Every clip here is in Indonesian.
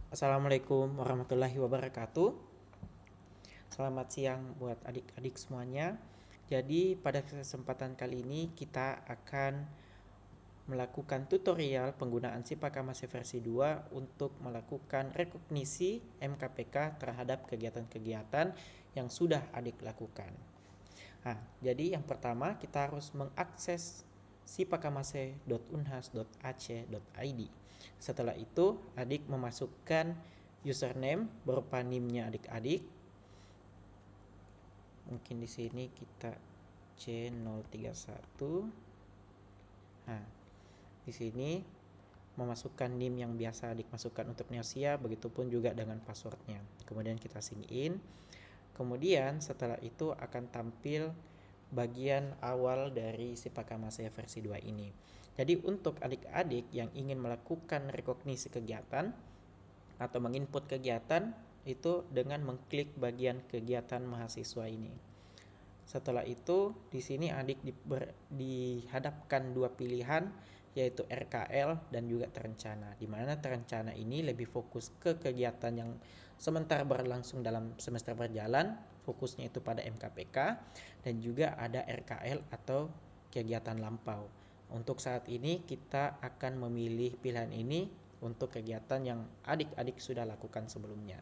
Assalamualaikum warahmatullahi wabarakatuh. Selamat siang buat adik-adik semuanya. Jadi pada kesempatan kali ini kita akan melakukan tutorial penggunaan Sipakamase versi 2 untuk melakukan rekognisi MKPK terhadap kegiatan-kegiatan yang sudah adik lakukan. Jadi yang pertama kita harus mengakses sipakamase.unhas.ac.id. Setelah itu, adik memasukkan username berupa NIM-nya adik-adik. Mungkin di sini kita C031. Di sini memasukkan NIM yang biasa adik masukkan untuk Neosia, begitupun juga dengan passwordnya. Kemudian kita sign in. Kemudian setelah itu akan tampil bagian awal dari Sipakamase versi 2 ini. Jadi untuk adik-adik yang ingin melakukan rekognisi kegiatan atau menginput kegiatan itu dengan mengklik bagian kegiatan mahasiswa ini. Setelah itu di sini adik dihadapkan dua pilihan, yaitu RKL dan juga terencana. Di mana terencana ini lebih fokus ke kegiatan yang sementara berlangsung dalam semester berjalan, fokusnya itu pada MKPK, dan juga ada RKL atau kegiatan lampau. Untuk saat ini kita akan memilih pilihan ini untuk kegiatan yang adik-adik sudah lakukan sebelumnya.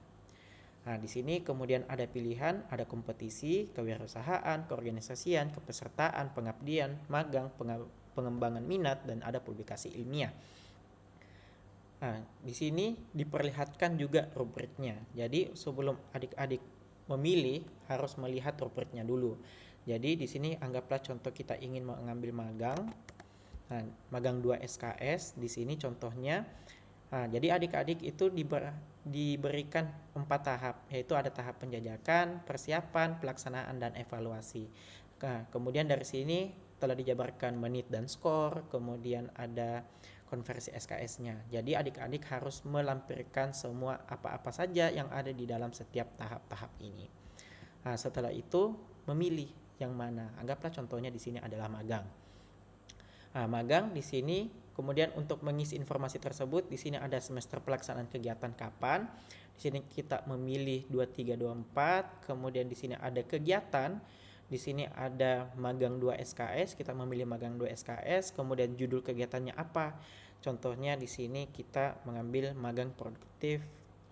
Di sini kemudian ada pilihan, ada kompetisi, kewirausahaan, keorganisasian, kepesertaan, pengabdian, magang, pengembangan minat, dan ada publikasi ilmiah. Di sini diperlihatkan juga rubriknya. Jadi sebelum adik-adik memilih harus melihat rubriknya dulu. Jadi di sini anggaplah contoh kita ingin mengambil magang. Magang 2 SKS di sini contohnya. Jadi adik-adik itu diberikan 4 tahap, yaitu ada tahap penjajakan, persiapan, pelaksanaan, dan evaluasi. Kemudian dari sini telah dijabarkan menit dan skor, kemudian ada konversi SKS-nya. Jadi adik-adik harus melampirkan semua apa-apa saja yang ada di dalam setiap tahap-tahap ini. Setelah itu memilih yang mana. Anggaplah contohnya di sini adalah magang. Magang di sini kemudian untuk mengisi informasi tersebut di sini ada semester pelaksanaan kegiatan kapan. Di sini kita memilih 2324, kemudian di sini ada kegiatan. Di sini ada magang 2 SKS, kita memilih magang 2 SKS, kemudian judul kegiatannya apa. Contohnya di sini kita mengambil magang produktif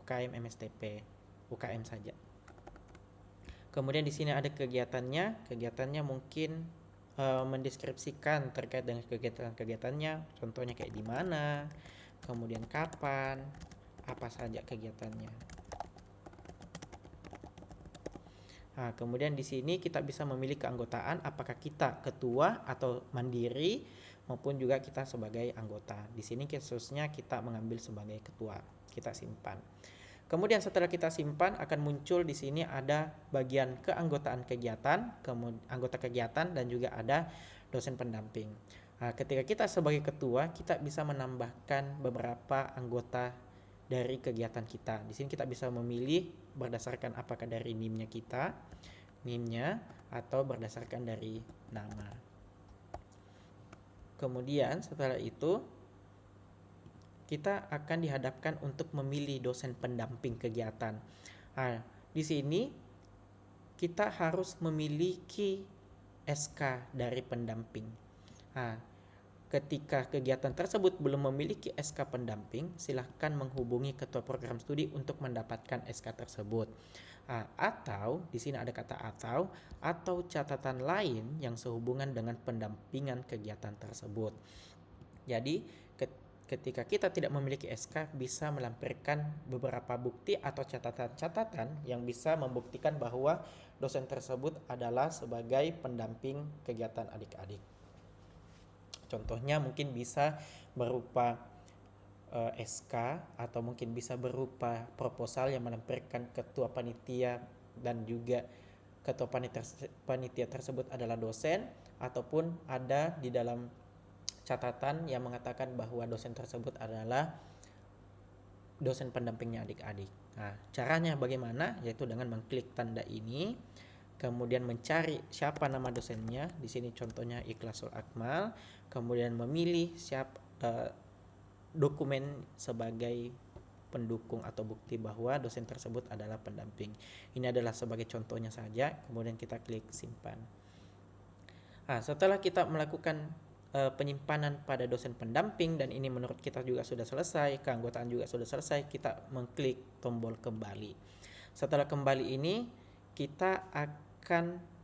UKM MSTP, UKM saja. Kemudian di sini ada kegiatannya mungkin mendeskripsikan terkait dengan kegiatan-kegiatannya, contohnya kayak di mana, kemudian kapan, apa saja kegiatannya. Kemudian di sini kita bisa memilih keanggotaan, apakah kita ketua atau mandiri maupun juga kita sebagai anggota. Di sini khususnya kita mengambil sebagai ketua, kita simpan. Kemudian setelah kita simpan akan muncul di sini ada bagian keanggotaan kegiatan, anggota kegiatan, dan juga ada dosen pendamping. Ketika kita sebagai ketua, kita bisa menambahkan beberapa anggota dari kegiatan kita. Di sini kita bisa memilih berdasarkan apakah dari NIM-nya atau berdasarkan dari nama. Kemudian setelah itu kita akan dihadapkan untuk memilih dosen pendamping kegiatan. Di sini kita harus memiliki SK dari pendamping. Ketika kegiatan tersebut belum memiliki SK pendamping, silahkan menghubungi ketua program studi untuk mendapatkan SK tersebut. Atau di sini ada kata atau catatan lain yang sehubungan dengan pendampingan kegiatan tersebut. Jadi ketika kita tidak memiliki SK, bisa melampirkan beberapa bukti atau catatan-catatan yang bisa membuktikan bahwa dosen tersebut adalah sebagai pendamping kegiatan adik-adik. Contohnya mungkin bisa berupa SK atau mungkin bisa berupa proposal yang melampirkan ketua panitia dan juga ketua panitia tersebut adalah dosen, ataupun ada di dalam catatan yang mengatakan bahwa dosen tersebut adalah dosen pendampingnya adik-adik. Caranya bagaimana? Yaitu dengan mengklik tanda ini, kemudian mencari siapa nama dosennya. Di sini contohnya Ikhlasul Akmal, kemudian memilih dokumen sebagai pendukung atau bukti bahwa dosen tersebut adalah pendamping. Ini adalah sebagai contohnya saja, kemudian kita klik simpan. Setelah kita melakukan penyimpanan pada dosen pendamping dan ini menurut kita juga sudah selesai, keanggotaan juga sudah selesai, kita mengklik tombol kembali. Setelah kembali ini, kita akan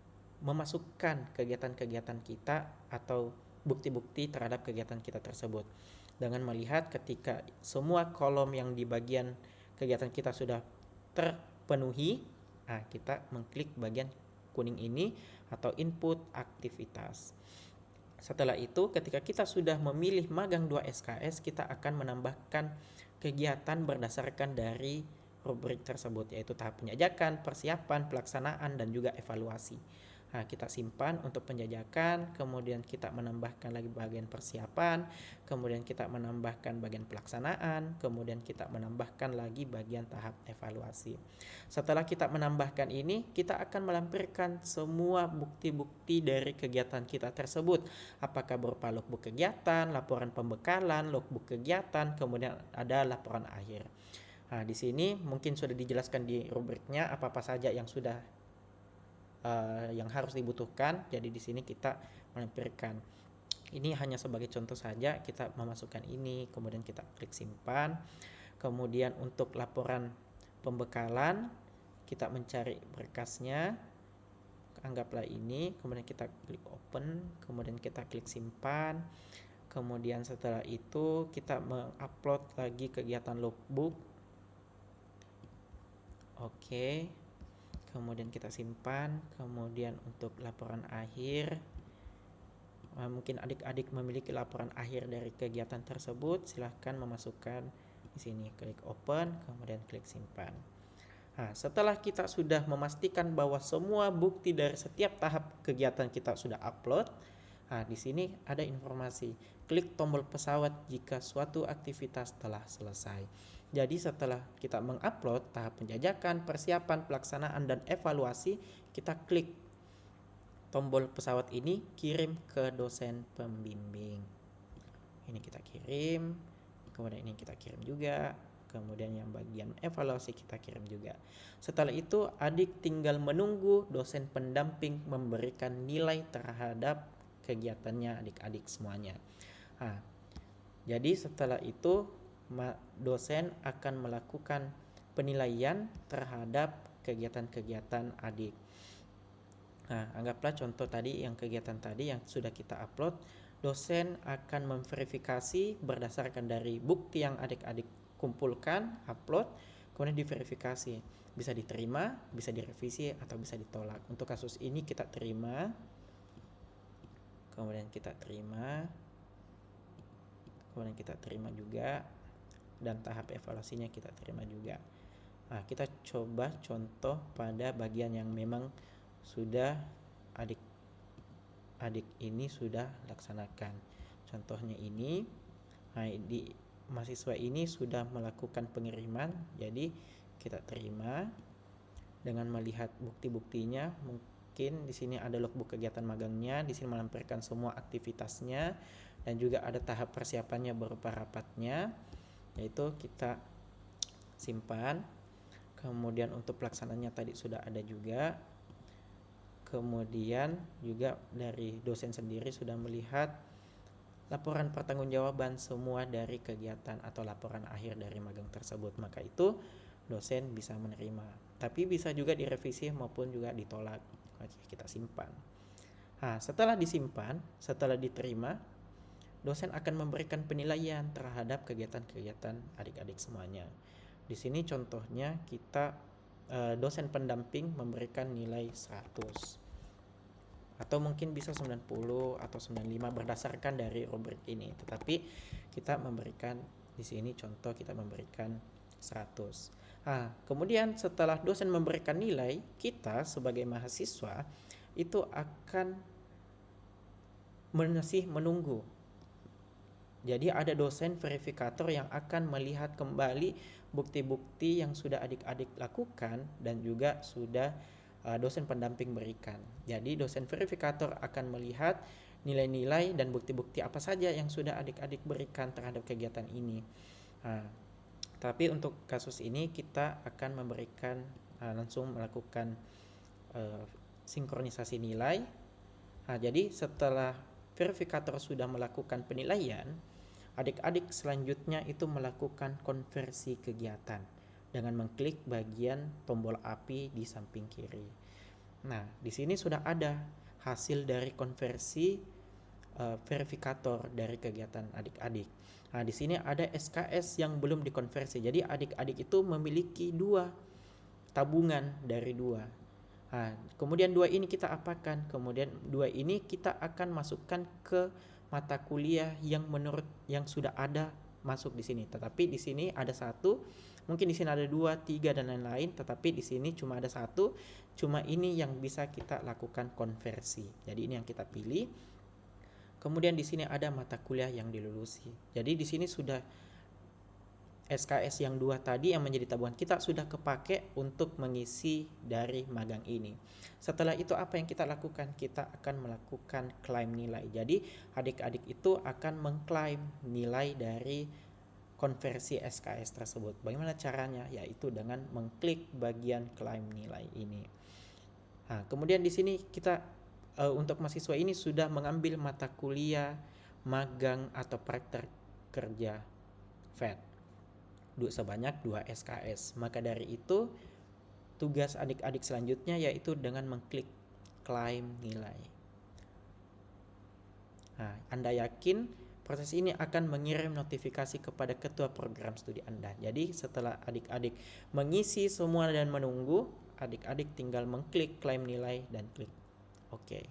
memasukkan kegiatan-kegiatan kita atau bukti-bukti terhadap kegiatan kita tersebut. Dengan melihat ketika semua kolom yang di bagian kegiatan kita sudah terpenuhi, kita mengklik bagian kuning ini atau input aktivitas. Setelah itu, ketika kita sudah memilih magang 2 SKS, kita akan menambahkan kegiatan berdasarkan dari rubrik tersebut, yaitu tahap penjajakan, persiapan, pelaksanaan, dan juga evaluasi. Kita simpan untuk penjajakan, kemudian kita menambahkan lagi bagian persiapan, kemudian kita menambahkan bagian pelaksanaan, kemudian kita menambahkan lagi bagian tahap evaluasi. Setelah kita menambahkan ini, kita akan melampirkan semua bukti-bukti dari kegiatan kita tersebut. Apakah berupa logbook kegiatan, laporan pembekalan, logbook kegiatan, kemudian ada laporan akhir. Di sini mungkin sudah dijelaskan di rubriknya apa-apa saja yang sudah yang harus dibutuhkan. Jadi di sini kita melampirkan. Ini hanya sebagai contoh saja, kita memasukkan ini, kemudian kita klik simpan. Kemudian untuk laporan pembekalan, kita mencari berkasnya, anggaplah ini, kemudian kita klik open, kemudian kita klik simpan. Kemudian setelah itu kita mengupload lagi kegiatan logbook. Oke. Kemudian kita simpan. Kemudian untuk laporan akhir, mungkin adik-adik memiliki laporan akhir dari kegiatan tersebut, silahkan memasukkan di sini, klik open, kemudian klik simpan. Setelah kita sudah memastikan bahwa semua bukti dari setiap tahap kegiatan kita sudah upload, di sini ada informasi, klik tombol pesawat jika suatu aktivitas telah selesai. Jadi setelah kita mengupload tahap penjajakan, persiapan, pelaksanaan, dan evaluasi, kita klik tombol pesawat ini, kirim ke dosen pembimbing. Ini kita kirim, kemudian ini kita kirim juga, kemudian yang bagian evaluasi kita kirim juga. Setelah itu, adik tinggal menunggu dosen pendamping memberikan nilai terhadap kegiatannya adik-adik semuanya. Jadi setelah itu dosen akan melakukan penilaian terhadap kegiatan-kegiatan adik. Anggaplah contoh tadi, yang kegiatan tadi yang sudah kita upload, dosen akan memverifikasi berdasarkan dari bukti yang adik-adik kumpulkan, upload, kemudian diverifikasi, bisa diterima, bisa direvisi, atau bisa ditolak. Untuk kasus ini kita terima, kemudian kita terima, kemudian kita terima juga, dan tahap evaluasinya kita terima juga. Kita coba contoh pada bagian yang memang sudah adik-adik ini sudah laksanakan. Contohnya ini, di mahasiswa ini sudah melakukan pengiriman, jadi kita terima dengan melihat bukti-buktinya. Mungkin di sini ada logbook kegiatan magangnya, di sini melampirkan semua aktivitasnya, dan juga ada tahap persiapannya berupa rapatnya, yaitu kita simpan. Kemudian untuk pelaksananya tadi sudah ada juga. Kemudian juga dari dosen sendiri sudah melihat laporan pertanggungjawaban semua dari kegiatan atau laporan akhir dari magang tersebut. Maka itu dosen bisa menerima. Tapi bisa juga direvisi maupun juga ditolak. Oke, kita simpan. Setelah disimpan, setelah diterima, dosen akan memberikan penilaian terhadap kegiatan-kegiatan adik-adik semuanya. Di sini contohnya kita dosen pendamping memberikan nilai 100 atau mungkin bisa 90 atau 95 berdasarkan dari rubrik ini. Tetapi kita memberikan di sini contoh, kita memberikan 100. Kemudian setelah dosen memberikan nilai, kita sebagai mahasiswa itu akan masih menunggu. Jadi ada dosen verifikator yang akan melihat kembali bukti-bukti yang sudah adik-adik lakukan dan juga sudah dosen pendamping berikan. Jadi dosen verifikator akan melihat nilai-nilai dan bukti-bukti apa saja yang sudah adik-adik berikan terhadap kegiatan ini. Tapi untuk kasus ini kita akan memberikan langsung melakukan sinkronisasi nilai. Jadi setelah verifikator sudah melakukan penilaian, adik-adik selanjutnya itu melakukan konversi kegiatan dengan mengklik bagian tombol api di samping kiri. Nah, di sini sudah ada hasil dari konversi verifikator dari kegiatan adik-adik. Nah, di sini ada SKS yang belum dikonversi. Jadi adik-adik itu memiliki 2 tabungan dari 2. Nah, kemudian 2 ini kita apakan? Kemudian 2 ini kita akan masukkan ke mata kuliah yang menurut yang sudah ada masuk di sini. Tetapi di sini ada 1, mungkin di sini ada 2, 3 dan lain-lain, tetapi di sini cuma ada 1. Cuma ini yang bisa kita lakukan konversi. Jadi ini yang kita pilih. Kemudian di sini ada mata kuliah yang dilulusi. Jadi di sini sudah SKS yang 2 tadi yang menjadi tabungan kita sudah kepake untuk mengisi dari magang ini. Setelah itu apa yang kita lakukan? Kita akan melakukan klaim nilai. Jadi adik-adik itu akan mengklaim nilai dari konversi SKS tersebut. Bagaimana caranya? Yaitu dengan mengklik bagian klaim nilai ini. Nah, kemudian di sini kita untuk mahasiswa ini sudah mengambil mata kuliah magang atau praktek kerja VET sebanyak 2 SKS. Maka dari itu tugas adik-adik selanjutnya yaitu dengan mengklik klaim nilai. Nah, Anda yakin proses ini akan mengirim notifikasi kepada ketua program studi Anda. Jadi setelah adik-adik mengisi semua dan menunggu, adik-adik tinggal mengklik klaim nilai dan klik OK.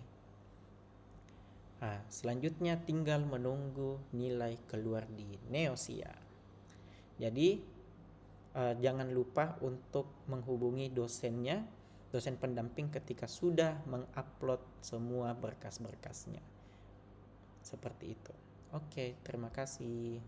Nah, selanjutnya tinggal menunggu nilai keluar di Neosia. Jadi jangan lupa untuk menghubungi dosennya, dosen pendamping ketika sudah mengupload semua berkas-berkasnya. Seperti itu. Oke, terima kasih.